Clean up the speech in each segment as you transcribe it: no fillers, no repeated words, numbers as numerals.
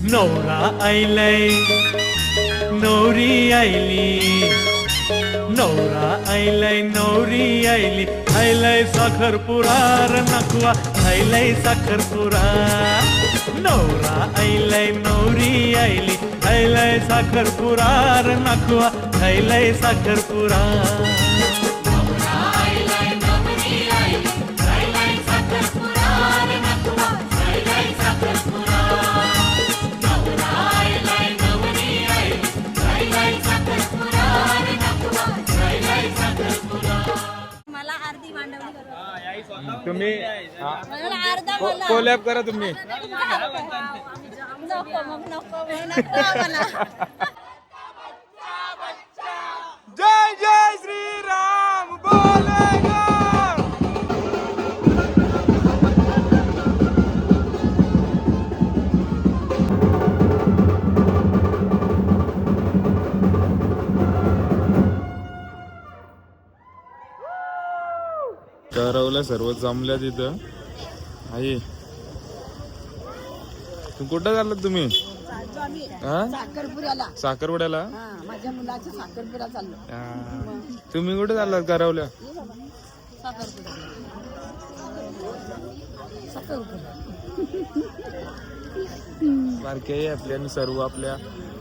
नवरा आयलाय नवरी आयली, नवरा आयलाय नवरी आयली, आयलाय साखरपुरा र नकवा, आयलाय साखरपुरा. नवरा आयलाय नवरी आयली, आयलाय साखरपुरा र नकवा, आयलाय साखरपुरा. तुम्ही कोलॅब करा तुम्ही. जय जय श्रीराम बोलेगा. करवल्या सर्व जमल्या तिथं. आई तू कुठं चाललात तुम्ही? साखरपुड्याला. साखरपुड्याला? माझ्या मुलाच्या साखरपुडा चाललो. तुम्ही कुठे चाललात करवल्या? बारके आपल्या सर्व आपल्या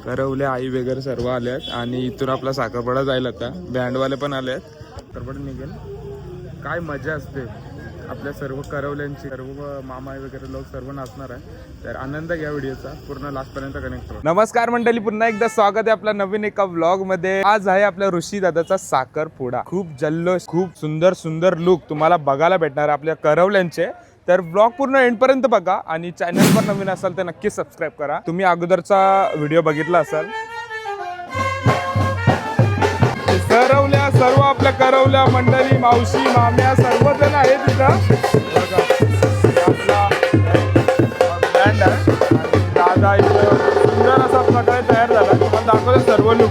करवल्या आई वगैरे सर्व आल्यात आणि इथून आपला साखरपुडा जायला आता. बँडवाले पण आलेत. साखरपुडा निघेल. काय मजा असते आपल्या सर्व करवल्यांची. सर्व मामा वगैरे लोक सर्व नाचणार आहे. तर आनंद घ्या व्हिडिओचा पूर्ण लास्ट पर्यंत कनेक्ट करा. नमस्कार मंडळी, पुन्हा एकदा स्वागत आहे आपल्या नवीन एका व्लॉग मध्ये. आज आहे आपल्या ऋषी दादाचा साखरपुडा. खूप जल्लोष, खूप सुंदर सुंदर लुक तुम्हाला बघायला भेटणार आपल्या करवल्यांचे. तर ब्लॉग पूर्ण एंड पर्यंत बघा आणि चॅनल वर नवीन असाल तर नक्की सबस्क्राईब करा. तुम्ही अगोदरचा व्हिडिओ बघितला असाल. करवल्या सर्व आपल्या करवल्या मंडळी, मावशी माम्या सर्वजण आहेत तिथं. आपला बँड आहे आणि दादा इथं सुंदर असा प्रकारे तयार झाला. तुम्हाला दाखवलं सर्व लुक.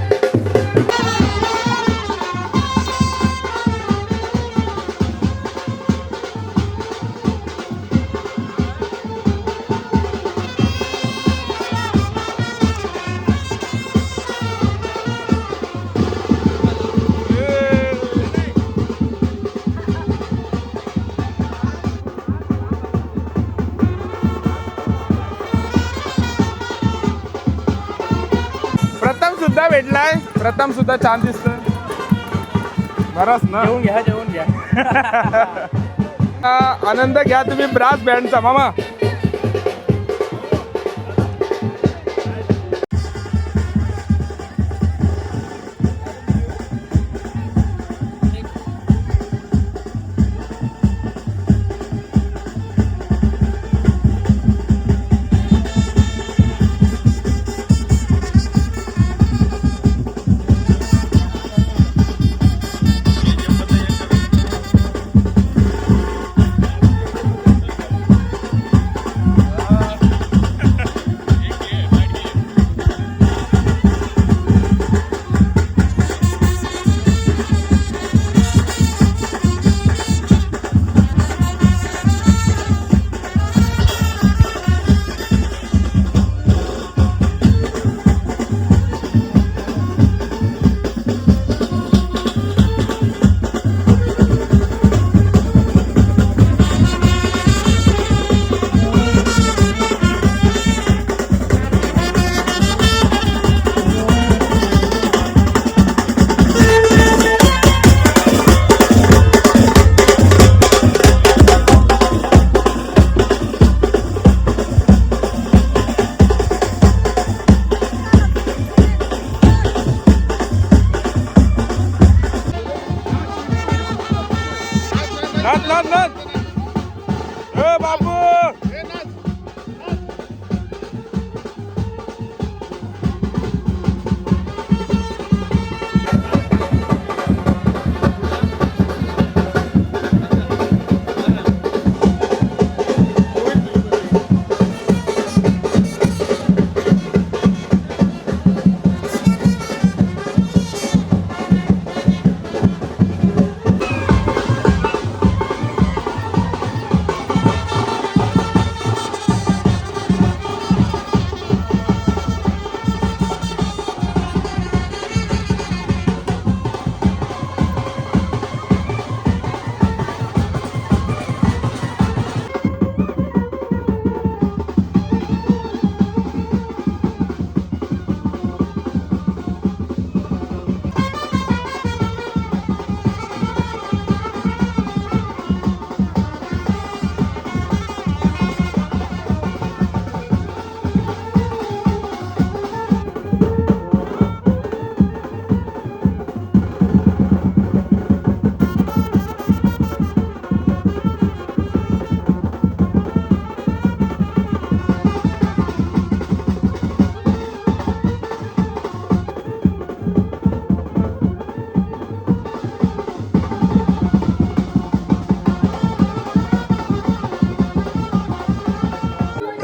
सुद्धा भेटलाय. प्रथम सुद्धा छान दिसतोय. बराच ना. जेवून घ्या जेवून घ्या. आनंद घ्या तुम्ही ब्रास बँडचा मामा.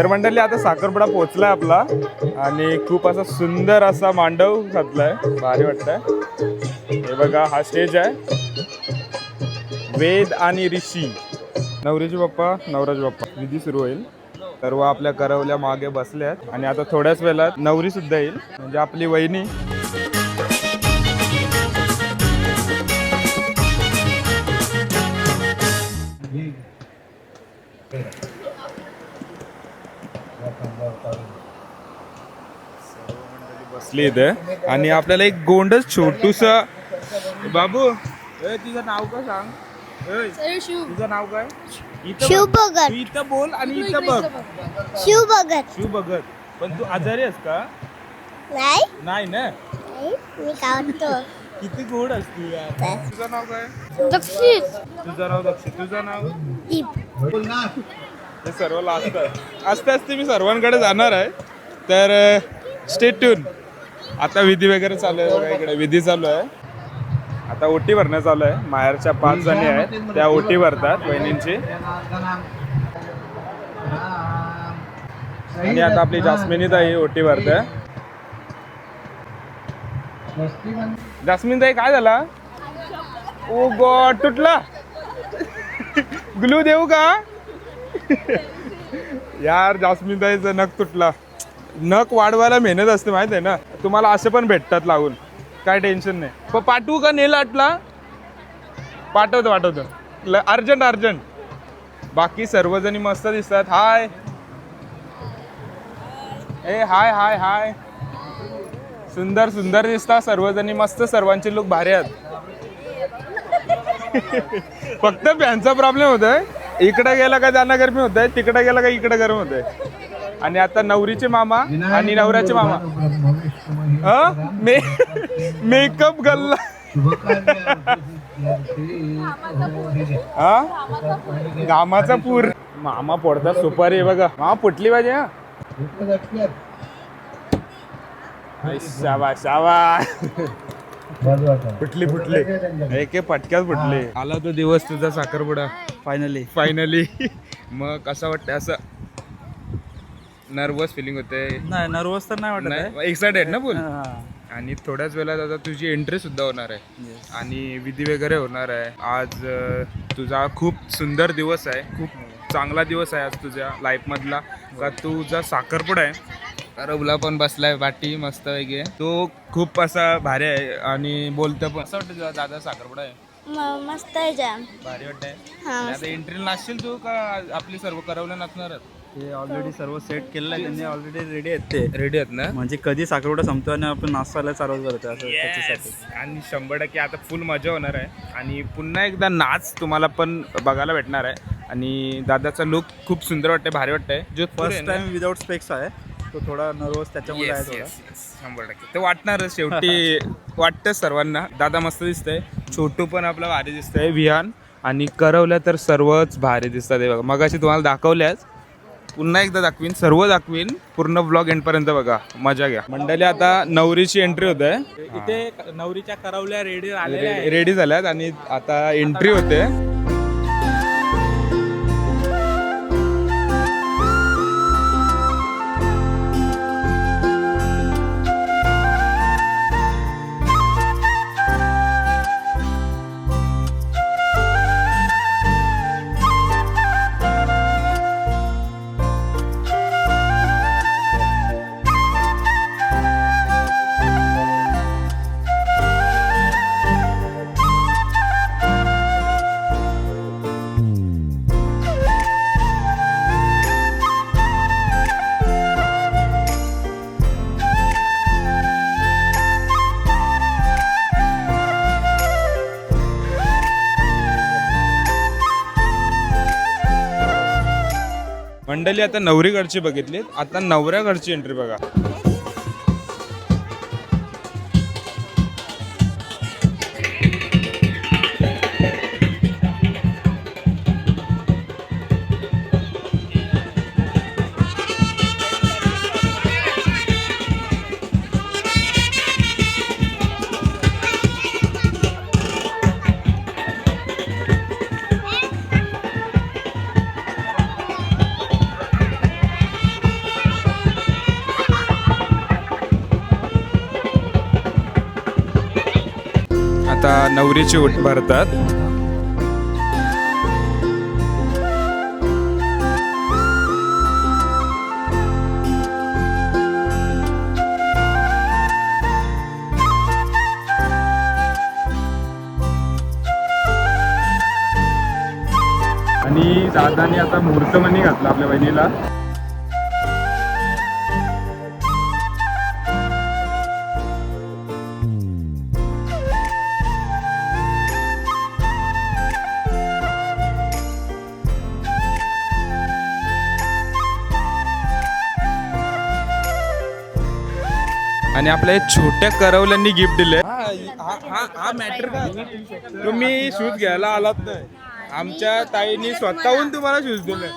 तर मंडळी आता साखरपुडा पोहोचलाय आपला आणि खूप असा सुंदर असा मांडव घातलाय, भारी वाटतंय. हे बघा हा स्टेज आहे. वेद आणि ऋषी, नवरीचे बाप्पा, नवराज बाप्पा, विधी सुरू होईल. सर्व आपल्या करवल्या मागे बसल्यात आणि आता थोड्याच वेळात नवरी सुद्धा येईल, म्हणजे आपली वहिनी. बसली इथे आणि आपल्याला एक गोंडच छोटूस बाबू. तुझं नाव काय सांग? तुझं नाव काय? शिव भगत. इथं बोल आणि इथं बघ. शिव भगत. शिव भगत. पण तू आजारी आहेस का? नाही नाही ना. मी काढतो. किती गोड असते यार. तुझं नाव काय? दक्षित. तुझं नाव दक्षित. तुझं नाव? दीप. हे सर्व लास्ट आहे. असते असते मी सर्वांकडे जाणार आहे, तर स्टे ट्यून. आता विधी वगैरे चालू आहे बघा, इकडे विधी चालू आहे. आता ओटी भरण्यात चालू आहे. माहेरच्या 5 जणी आहेत, त्या ओटी भरतात वहिनींची. आणि आता आपली जास्मिनी ताई ओटी भरते. जास्मिन ताई काय झाला? ओ गॉड, तुटला. ग्लू देऊ का? यार जास्मिन ताईचं नख तुटला. नख वाढवायला मेहनत असते माहित आहे ना, तुम्हाला असे पण भेटतात लागून, काय टेन्शन नाही. पण पाठवू का नेल आटला? पाठवतो अर्जंट अर्जंट. बाकी सर्वजणी मस्त दिसतात. हाय ए हाय हाय हाय. सुंदर सुंदर दिसतात सर्वजणी, मस्त. सर्वांचे लुक भारी आहेत. फक्त फॅनचा प्रॉब्लेम होतोय. इकडे गेला का त्यांना गरमी होत आहे, तिकडे गेला का इकडे गरम होत आहे. आणि आता नवरीचे मामा आणि नवऱ्याचे मामा मेकअप गल्ला. घामाचा पूर. मामा पडतात सुपारी बघा. मामा फुटली पाहिजे. हा शाबाश शाबाश. फुटली एक फटक्यात फुटले. आला तो दिवस तुझा साखरपुडा फायनली. मग कसं वाटतं? असं नर्वस फिलिंग होते? नाही, नर्वस तर नाही वाटत. एक्साइटेड ना बोल. आणि थोड्याच वेळात आता तुझी एंट्री सुद्धा होणार आहे आणि विधी वगैरे होणार आहे. आज तुझा खूप सुंदर दिवस आहे, खूप चांगला दिवस आहे आज तुझ्या लाईफ मधला. का तुझा साखरपुडा आहे. रवला पण बसलाय पाठी मस्त वगैरे. तो खूप असा भारी आहे आणि बोलतं पण. असं वाटतं तुझा दादा साखरपुडा आहे? मस्त आहे जाम. भारी वाटतंय. आता एंट्रीला नाचशील तू का आपली सर्व करवलं नाचणार? ते ऑलरेडी सर्व सेट केलेलं आहे त्यांनी, ऑलरेडी रेडी आहेत ते. रेडी आहेत ना? म्हणजे कधी साखरपुडा संपतो आणि आपण नाचायला चालू करतो असं त्याच्यासाठी. आणि 100% आता फुल मजा होणार आहे आणि पुन्हा एकदा नाच तुम्हाला पण बघायला भेटणार आहे. आणि दादाचा लुक खूप सुंदर वाटतंय, भारी वाटतंय. जो फर्स्ट टाइम विदाउट स्पेक्स आहे तो, थोडा नर्वस त्याच्यामुळे आहे थोडा. 100% ते वाटणार शेवटी. वाटतं सर्वांना. दादा मस्त दिसतंय, छोटू पण आपला भारी दिसतंय, विहान. आणि करवल्या तर सर्वच भारी दिसतात. हे बघा, मगाशी तुम्हाला दाखवल्याच, पुन्हा एकदा दाखवीन, सर्व दाखवीन. पूर्ण ब्लॉग एंड पर्यंत बघा, मजा घ्या. मंडळी आता नवरीची एंट्री होते. इथे नवरीच्या करवल्या रेडी झाल्यात आणि आता एंट्री होते. मंडळी आता नवरीकडची बघितली, आता नवऱ्याकडची एंट्री बघा. आता नवरीची ओट भरतात. आणि दादानी आता मुहूर्तमणी घातला आपल्या बहिणीला. आणि आपल्या छोट्या करवल्यांनी गिफ्ट दिले. हा मॅटर का तुम्ही शूज घ्यायला आलात नाही, आमच्या ताईंनी स्वतःहून तुम्हाला शूज दिले.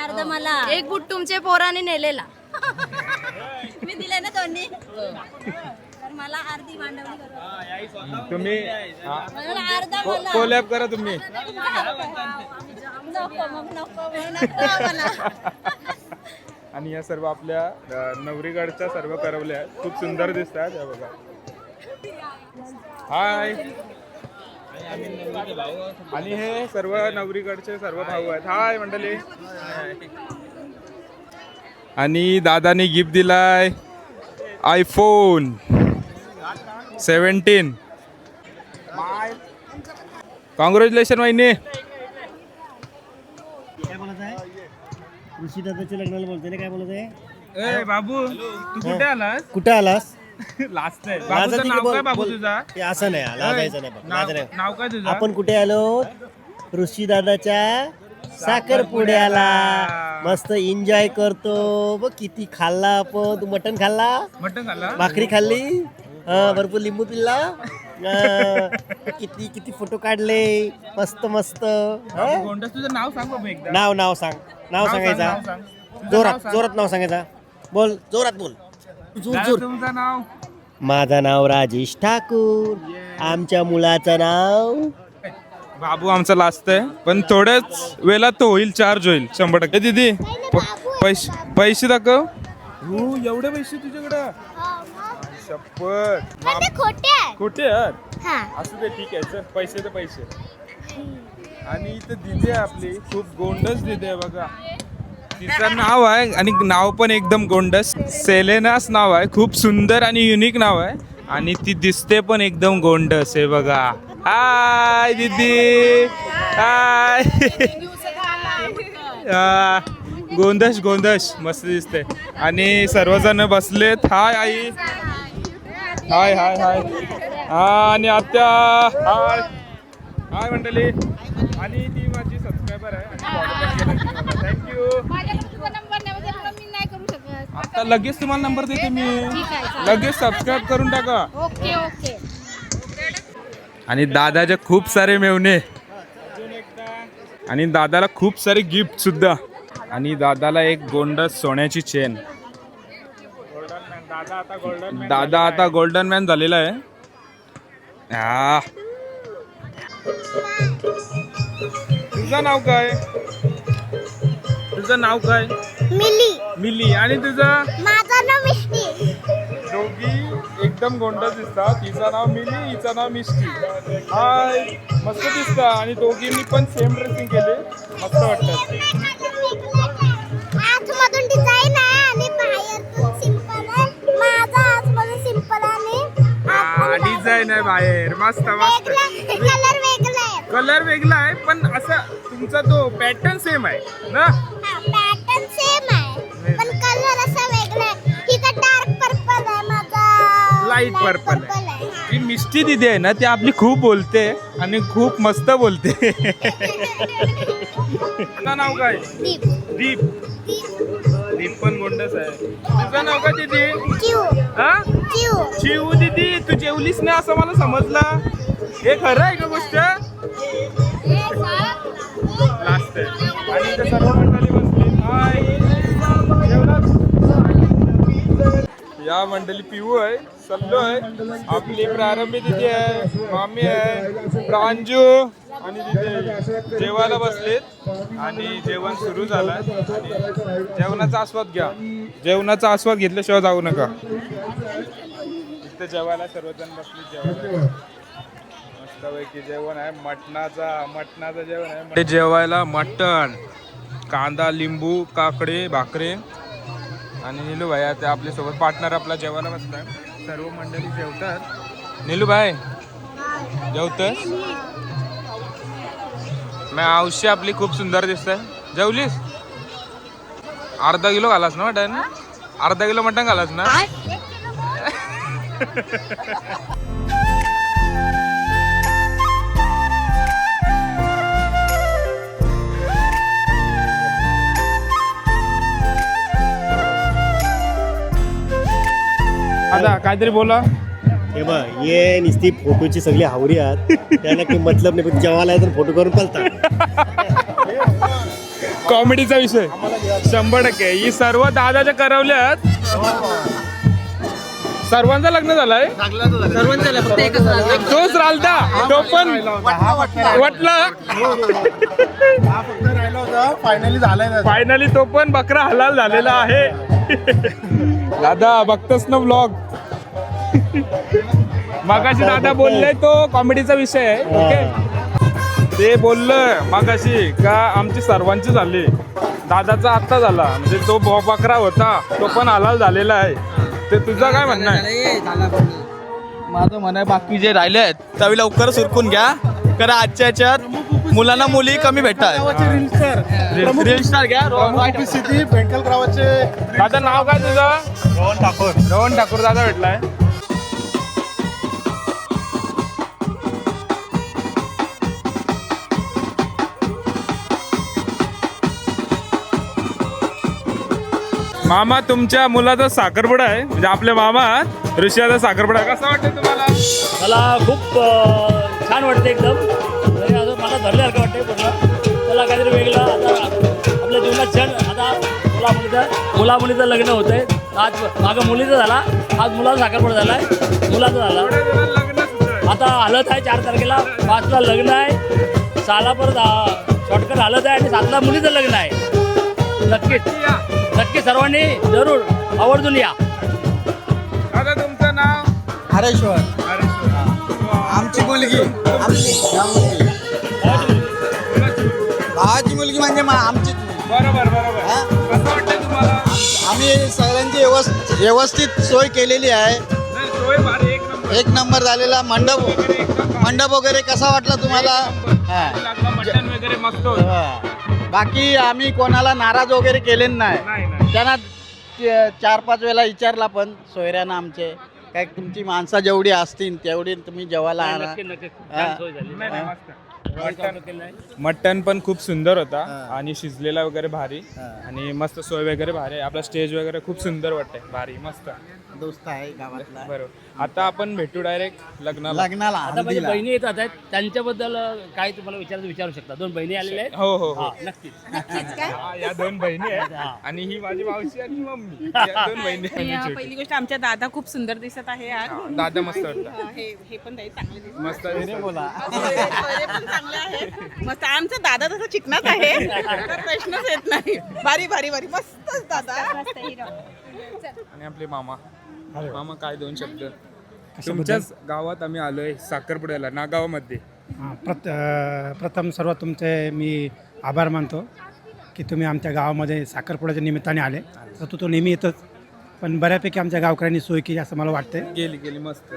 अर्ध मला एक बूट तुमचे पोराने नेलेला मी दिले ना दोन्ही तर मला अर्धी मांडवली करू. तुम्ही अर्धा मला कोलॅब करा तुम्ही. आणि या सर्व आपल्या नवरीकडच्या सर्व करवल्या आहेत, खूप सुंदर दिसतात. या बघा. हाय. आणि हे सर्व नवरीकडचे सर्व भाऊ आहेत. हाय मंडळी. आणि दादानी गिफ्ट दिलाय iPhone 17. कॉंग्रॅच्युलेशन वहिनी. ऋषी दादाच्या लग्नाला बोलते ना, काय बोलत आहे? ए बाबू तू कुठे आलास? कुठं आलास? लास्ट आहे. बाबूचं नाव काय बाबू तुझा? ते असं नाही, लाजायचं नाही बघ, लाज नाही. नाव काय तुझं? आपण कुठे आलो? ऋषी दादाच्या साखरपुड्याला. मस्त एन्जॉय करतो बघ. किती खाल्ला आपण. तू मटण खाल्ला, मटण खाल्ला, भाकरी खाल्ली, भरपूर लिंबू पिल्ला, किती किती फोटो काढले. मस्त मस्त. गोंडस तुझं नाव सांग बाबा एकदा. नाव सांग. नाव सांगायचा. जोरात नाव सांगायचा. बोल, जोरात बोल. जोर. तुमचं नाव? माझं नाव राजेश ठाकूर. आमच्या मुलाचं नाव बाबू. आमचा लास्ट आहे, पण थोड्याच वेळात तो होईल, चार्ज होईल 100%. दीदी पैसे दाखव. एवढे पैसे तुझ्याकडं? शपथ. खोटे यार. असू दे, ठीक आहे. चल, पैसे तर पैसे. आणि इथं दिदी आहे आपली, खूप गोंडस दिदी आहे बघा. तिचं नाव आहे आणि नाव पण एकदम गोंडस. सेलेनास नाव आहे. खूप सुंदर आणि युनिक नाव आहे. आणि ती दिसते पण एकदम गोंडस आहे बघा. हाय दीदी. हाय. गोंडस मस्त दिसते. आणि सर्वजण बसलेत. हाय आई. हाय हाय हाय. आणि आत्या. हाय हाय मंडळी. आणि ती माझी सबस्क्रायबर आहे. थँक्यू. आता लगेच तुम्हाला नंबर देते मी. लगेच सबस्क्राईब करून टाका. ओके. आणि दादाचे खूप सारे मेवणे. आणि दादाला खूप सारे गिफ्ट सुद्धा. आणि दादाला एक गोंडस सोन्याची चेन. दादा आता गोल्डन मॅन झालेला आहे. तुझं नाव काय? मिली. आणि तुझं? माझं नाव मिष्टी. दोघी एकदम गोंडस दिसतात. हिचं नाव मिली, हिचं नाव मिष्टी. हाय. मस्त दिसतात. आणि दोघींनी पण सेम ड्रेसिंग केले, मस्त वाटतात. आतमधून डिझाईन आहे आणि बाहेरून सिंपल आहे. माझा आतमधून सिंपल आणि डिझाईन आहे बाहेर. मस्त मस्त. कलर वेगळा आहे. कलर वेगळा आहे, पण असं तुमचा तो पॅटर्न सेम आहे ना? पॅटर्न सेम आहे पण कलर असा वेगळा आहे. इथं डार्क पर्पल आहे, माझा लाईट पर्पल आहे. ही मिष्टी दिदी आहे ना, ती आपली खूप बोलते आणि खूप मस्त बोलते. तुझं नाव काय? दीप. दीप पण गोंडस आहे. तुझं नाव काय दीदी? चिऊ. दीदी तू जेवलीस ना असं मला समजलं. हे खरं आहे का गोष्ट? लास्ट आहे. आणि ते सर्व मंडळी बसली. हाय. या मंडळी पिऊ आहे, सल्लू आहे, आपली प्रारंभी दिदी आहे, मामी आहे, प्रांजू. आणि तिथे जेवायला बसलेत आणि जेवण सुरू झालं. जेवणाचा आस्वाद घ्या. जेवणाचा आस्वाद घेतल्याशिवाय जाऊ नका. इथे जेवायला सर्वजण बसले जेवायला. मस्तपैकी जेवण आहे. मटणाचं जेवण आहे. ते जेवायला मटण, कांदा, लिंबू, काकडे, भाकरे आणि नीलू भाई ते आपल्या सोबत पार्टनर आपला जेवायला बसलाय. सर्व मंडळी जेवतात. नीलू भाई जेवतोस? मावशी आपली खूप सुंदर दिसते. जेवलीस? अर्धा किलो घालास ना मटण? अर्धा किलो मटण घालास ना? आता काहीतरी बोला. हे बघ ये नुसती फोटोची सगळी हावरी आहात. त्याला काही मतलब नाही, पण जेवायला तर फोटो करून चालतात. कॉमेडीचा विषय 100%. ही सर्व दादाच्या करवल्यात. सर्वांचं लग्न झालंय. तोच रालता तो पण वाटला. फायनली झालाय. फायनली तो पण बकरा हलाल झालेला आहे. दादा बघतोस ना ब्लॉग. मगाशी दादा बोलले तो कॉमेडीचा विषय आहे. ओके ते बोललं मगाशी का आमची सर्वांची झाली. दादाचा आत्ता झाला म्हणजे तो बकरा होता तो पण हलाल झालेला आहे. ते तुझं काय म्हणणं आहे? माझं म्हणणं आहे बाकी जे राहिले आहेत त्यावेळी लवकर सुरकून घ्या. कारण आजच्या याच्यात मुलांना मुली कमी भेटतात. रील स्टार घ्या. सिटी बेंटल गावाचे. दादा नाव काय तुझं? रोहन ठाकूर दादा भेटलाय. मामा तुमच्या मुलाचा साखरपुडा आहे म्हणजे आपल्या मामा ऋषीचा साखरपुडा. कसा वाटतं तुम्हाला? मला खूप छान वाटतं एकदम. म्हणजे असं मला धरल्यासारखं वाटतं पूर्ण. त्याला काहीतरी वेगळं आता आपल्या जीवनात क्षण. आता मुला मुलीचं लग्न होतं आहे. आज मागं मुलीचं झाला, आज मुलाचा साखरपुडा झाला आहे, मुलाचा झाला. आता हलत आहे 4 तारखेला, 5ला लग्न आहे, 6ला परत शॉर्टकट हलत आहे आणि 7ला मुलीचं लग्न आहे. नक्की सर्वांनी जरूर आवर्जून या. दादा तुमचं नाव? हरेश्वर. आमची मुलगी भावाची मुलगी म्हणजे आमची. बरोबर कसं वाटतं तुम्हाला? आम्ही सगळ्यांची व्यवस्थित सोय केलेली आहे. सोय भारी एक नंबर झालेला. मंडप वगैरे कसा वाटला तुम्हाला? मटण वगैरे मस्त होतं. बाकी आम्ही कोणाला नाराज वगैरे केले नाही. त्यांना 4-5 वेळा विचारला पण सोयऱ्यानं आमचे काय तुमची माणसं जेवढी असतील तेवढी तुम्ही जेवायला आणा. मटण पण खूप सुंदर होता आणि शिजलेला वगैरे भारी आणि मस्त सोय वगैरे भारी. आपला स्टेज वगैरे खूप सुंदर वाटतंय. भारी मस्त दोस्त आहे गावातला. बरोबर. आता आपण भेटू डायरेक्ट लग्नाला. आता माझ्या बहिणी येतात आहेत त्यांच्याबद्दल काय तुम्हाला विचारू शकता. 2 बहिणी आलेल्या आहेत. हो नक्कीच. या 2 बहिणी आहेत आणि ही माझी मावशी आणि मम्मी. या 2 बहिणी. पहिली गोष्ट आमच्या दादा खूप सुंदर दिसत आहे आज. दादा मस्त वाटतं. हे पण ताई चांगले दिसत मस्त बोला. पण चांगले आहेत. मस्त आमचा दादा तसा चिकनाच आहे. तर प्रश्नच येत नाही. भारी भारी भारी मस्तच दादा. आणि आपले मामा काय 2 शब्द? तुमच्याच गावात आम्ही आलोय साखरपुड्याला नागावामध्ये. प्रथम सर्वात तुमचे मी आभार मानतो की तुम्ही आमच्या गावामध्ये साखरपुड्याच्या निमित्ताने आले. तर तो नेहमी येतोच पण बऱ्यापैकी आमच्या गावकऱ्यांनी सोय केली असं मला वाटतंय. गेली मस्त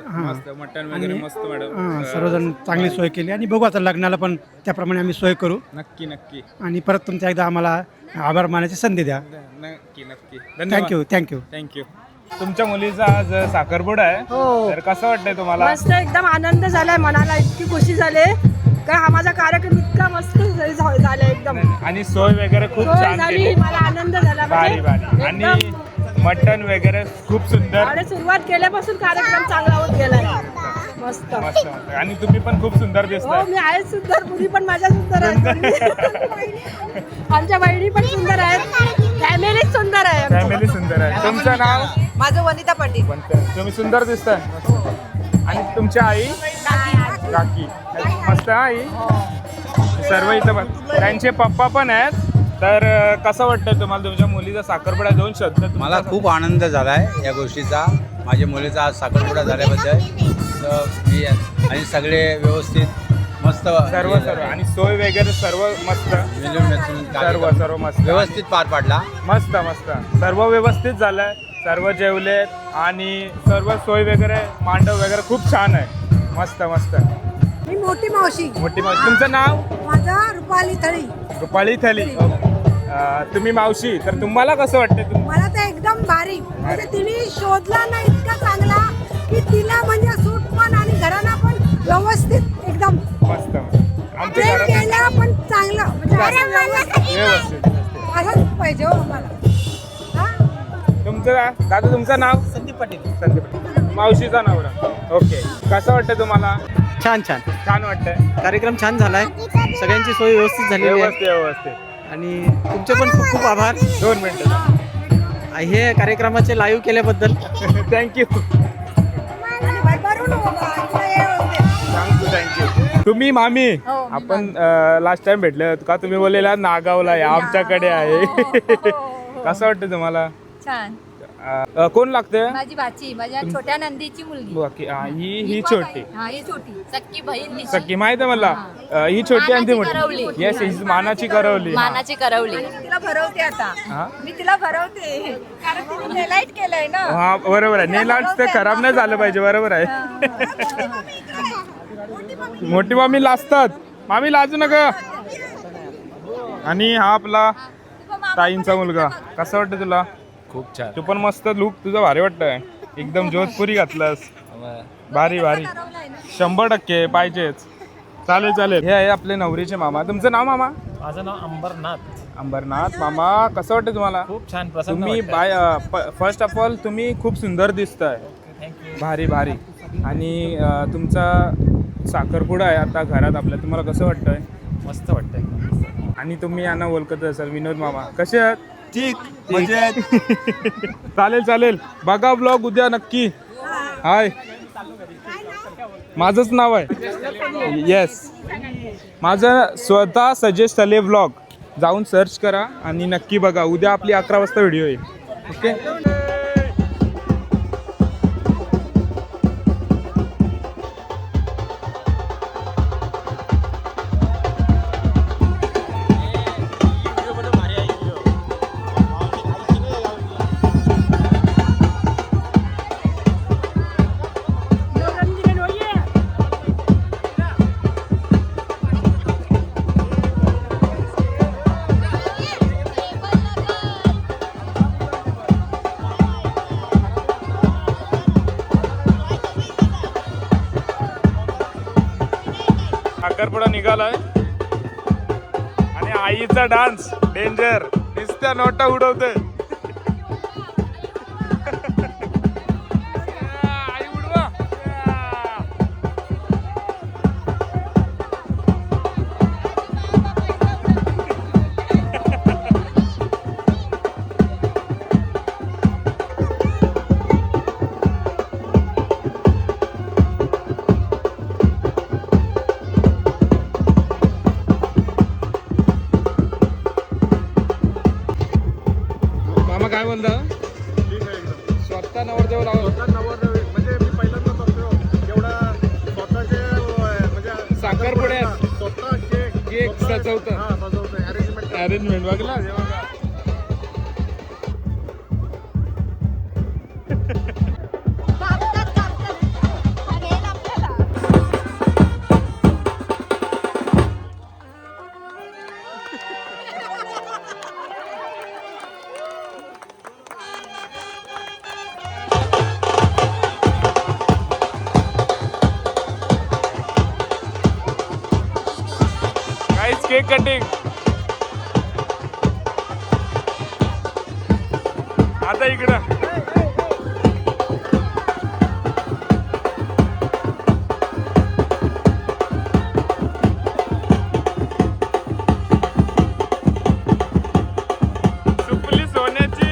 मटण वगैरे मस्त मॅडम. सर्वजण चांगली सोय केली आणि बघू आता लग्नाला पण त्याप्रमाणे आम्ही सोय करू. नक्की. आणि परत तुमच्या एकदा आम्हाला आभार मानायची संधी द्या. नक्की. थँक्यू. तुमच्या मुलीचा आज साखरपुडा आहे. तर कसं वाटतंय तुम्हाला? मस्त एकदम आनंद झालाय. मनाला इतकी खुशी झाली का हा माझा कार्यक्रम इतका मस्त झाला एकदम. आणि सोय वगैरे खूप छान झाली. केली. मला आनंद झाला. भारी आणि मटण वगैरे खूप सुंदर. आणि सुरुवात केल्यापासून कार्यक्रम चांगला होत गेलाय. मस्त. आणि तुम्ही पण खूप सुंदर दिसताय. मी आहे सुंदर. मुली पण माझ्या सुंदर आहेत. आमच्या बहिणी पण सुंदर आहेत. फॅमिली सुंदर आहे. फॅमिली सुंदर आहे. तुमचं नाव? माझं वनिता पाटील. तुम्ही सुंदर दिसताय. आणि तुमची आई? काकी. मस्त आई. सर्व इथं त्यांचे पप्पा पण आहेत. तर कसं वाटतं तुम्हाला तुमच्या मुलीचा साखरपुडा? 2 शब्द मला खूप आनंद झाला आहे या गोष्टीचा. माझ्या मुलीचा आज साखरपुडा झाल्याबद्दल. तर मी आणि सगळे व्यवस्थित मस्त सर्व आणि सोय वगैरे सर्व मस्त मिळून मिसळून सर्व मस्त व्यवस्थित पार पाडला. मस्त सर्व व्यवस्थित झालंय. सर्व जेवलेत आणि सर्व सोय वगैरे मांडव वगैरे खूप छान आहे. मस्त मी मोठी मावशी. तुमचं नाव? माझा रुपाली थळी. रुपाली थली. तुम्ही मावशी. तर तुम्हाला कसं वाटतं? मला तर एकदम भारी. म्हणजे तिने शोधला ना इतका चांगला की तिला म्हणजे सूट पण आणि घराणा पण व्यवस्थित एकदम मस्त. आमच्या प्रेम घरात केला पण चांगलं म्हणजे व्यवस्थित. असंच पाहिजे हो आम्हाला. तुमचं दादा तुमचं नाव? संदीप पाटील. संदीप पाटील. मावशीचा नवरा. ओके. कसं वाटतं तुम्हाला? छान छान वाटतंय. कार्यक्रम छान झालाय. सगळ्यांची सोय व्यवस्थित झाली आहे व्यवस्थित. आणि तुमचे पण खूप खूप आभार 2 मिनिटं. हे कार्यक्रमाचे लाईव्ह केल्याबद्दल. थँक्यू. तुम्ही मामी आपण लास्ट टाइम भेटले होते का? तुम्ही बोललेला नागावला या आमच्याकडे आहे. कसं वाटतं तुम्हाला? छान. कोण लागतं? माझी भाची, माझ्या छोट्या नंदीची मुलगी. बाकी ही छोटी हा, ही छोटी सख्खी बहीण तिची. सख्खी माहित आहे मला. ही छोटी आणि ती करवली. मोठी. येस ही मानाची करवली. मानाची करवली. तिला भरवते आता. हा? मी तिला भरवते कारण तिने नेलाईट केलंय ना. हा बरोबर आहे. नेल आर्ट्स ते खराब नाही झालं पाहिजे. बरोबर आहे. मोठी मामी लाजतात. मामी लाजू नका. आणि हा आपला ताईंचा मुलगा. कसं वाटतं तुला? खूप छान. तू पण मस्त लुक तुझं भारी वाटतंय. एकदम जोधपुरी घातलास. भारी 100% पाहिजेच. चालेल. हे आहे आपले नवरीचे मामा. तुमचं नाव मामा? माझं नाव अंबरनाथ. अंबरनाथ. मामा कसं वाटतं तुम्हाला? खूप छान. तुम्ही फर्स्ट ऑफ ऑल तुम्ही खूप सुंदर दिसताय. भारी आणि तुमचा साखरपुडा आहे आता घरात आपल्या. तुम्हाला कसं वाटतंय? मस्त वाटतंय. आणि तुम्ही यांना ओळखत असाल विनोद मामा. कसे आहात? ठीक म्हणजे चालेल. बघा ब्लॉग उद्या नक्की. हाय माझंच नाव आहे. येस माझं स्वतः सजेस्ट झाले ब्लॉग. जाऊन सर्च करा आणि नक्की बघा. उद्या आपली 11 वाजता व्हिडिओ येईल. ओके. साखरपुडा निघालाय आणि आईचा डान्स डेंजर. नुसत्या नोटा उडवते. आई उडवा. काय बोलता? स्वतः नवरदेव म्हणजे मी पहिल्यांदा बघतो एवढा स्वतःचे म्हणजे साखरपुड्यात स्वतः केक सजवतं. अरेंजमेंट बघला. केक कटिंग आता इकडं. सुपली सोन्याची.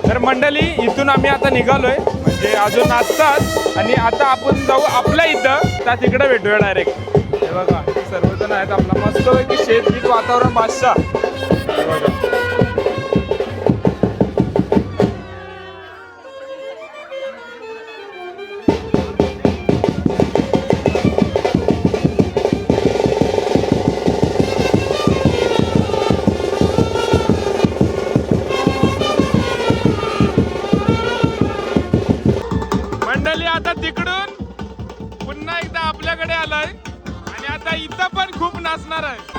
तर मंडळी इथून आम्ही आता निघालोय, म्हणजे अजून नाचतात आणि आता आपण जाऊ आपल्या इथं, त्या तिकडे भेटूया डायरेक्ट. हे बघा सर्वजण आहेत, आपला मस्त की शेतबीत वातावरण बादशाह. हे बघा आता तिकडून पुन्हा एकदा आपल्याकडे आलोय आणि आता इथं पण खूप नाचणार आहे.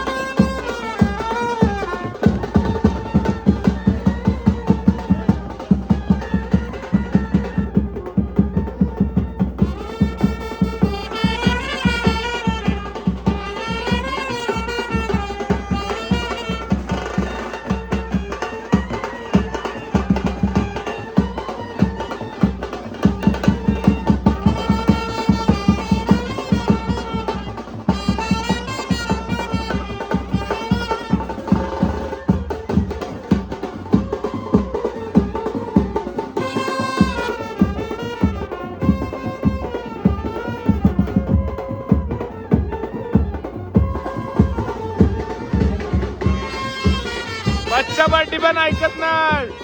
बच्चा पार्टी पण ऐकत नाही.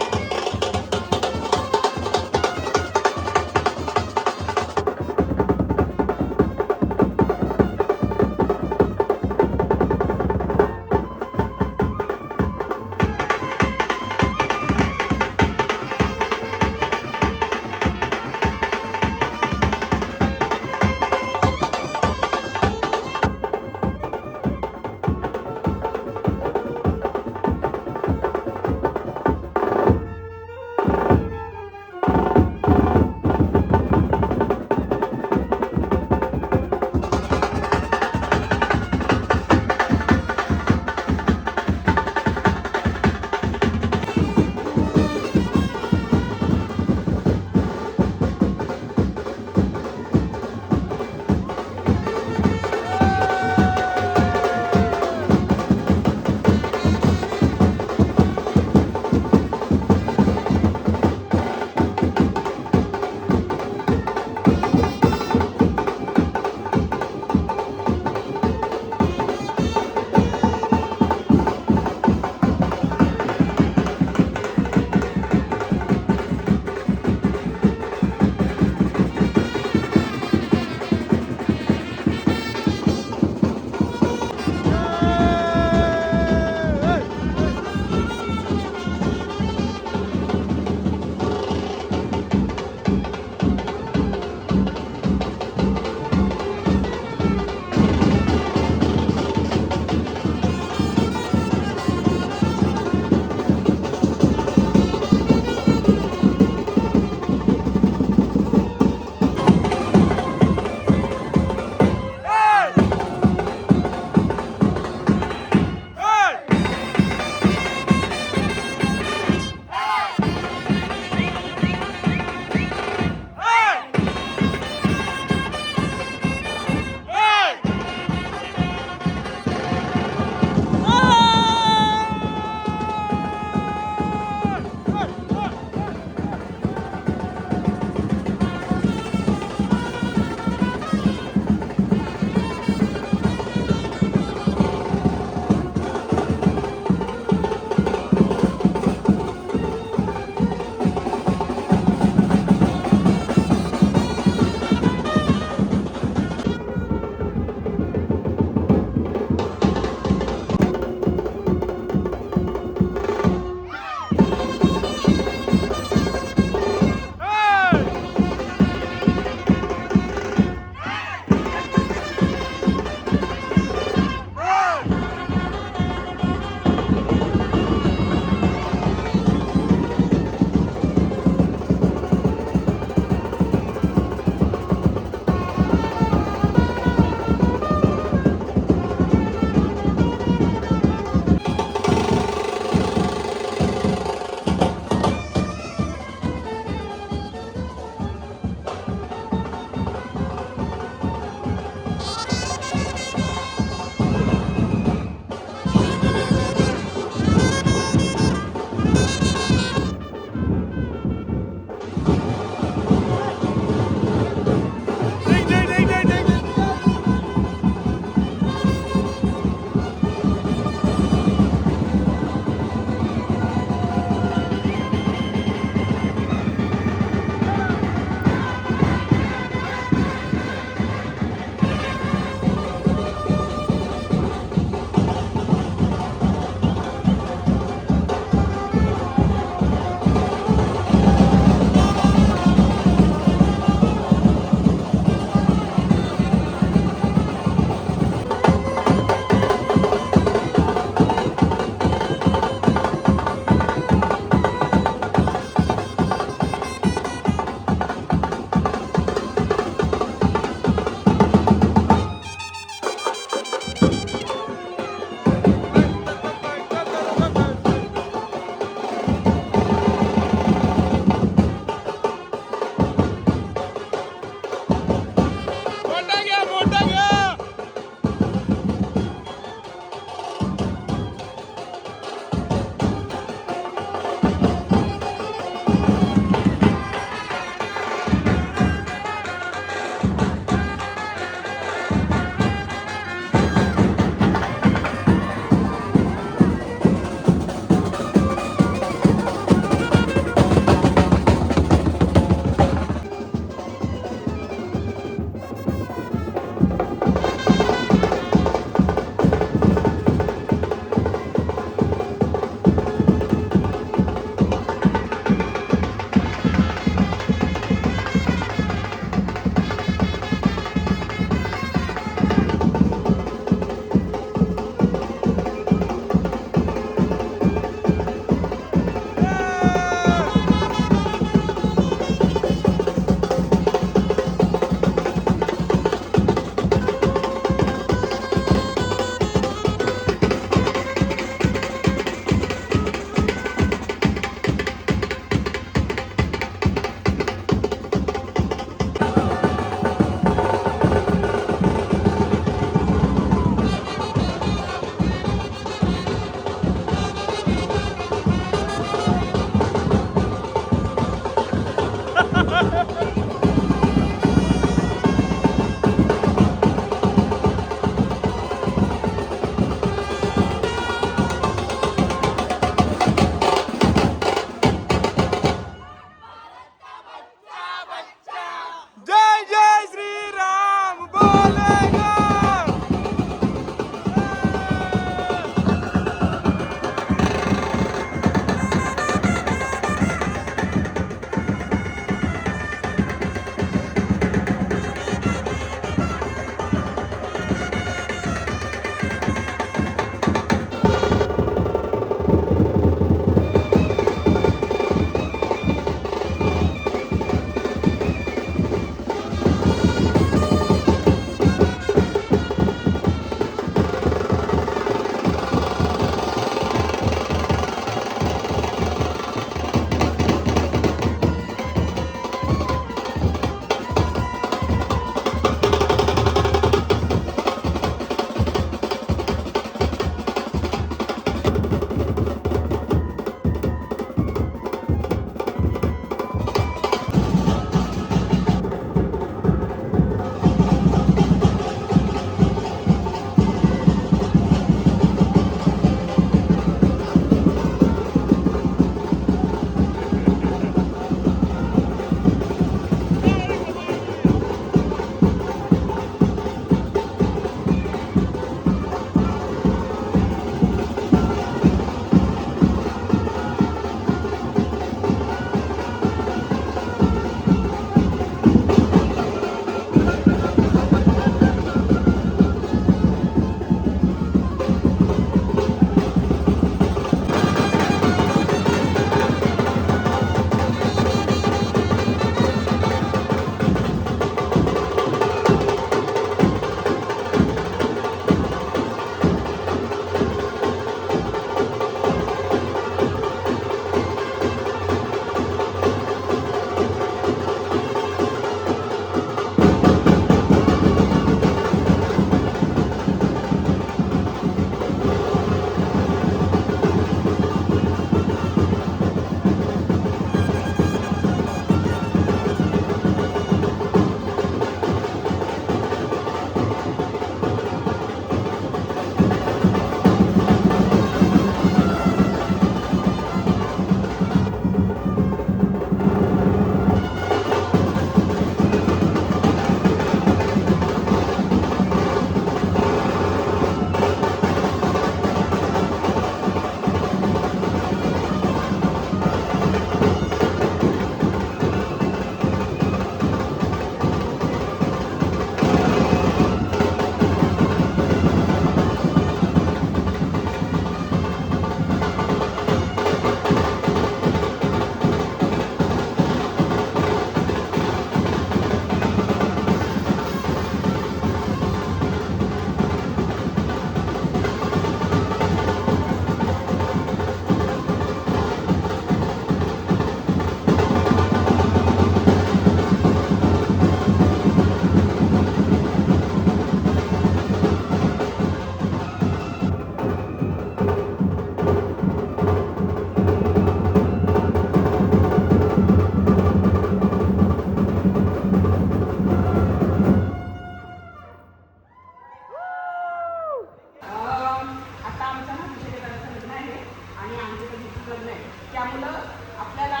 लग्न आहे त्यामुळं आपल्याला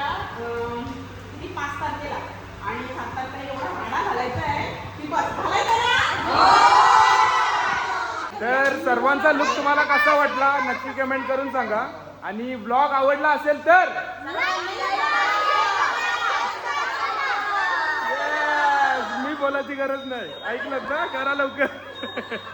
किती 5 तारखेला आणि 7 तारखेला एवढा भाडा घालायचा आहे की बस घालायचा ना. तर सर्वांचा लुक तुम्हाला कसा वाटला नक्की कमेंट करून सांगा आणि ब्लॉग आवडला असेल तर Yes, मी बोलायची गरज नाही ऐकलं ना करा लवकर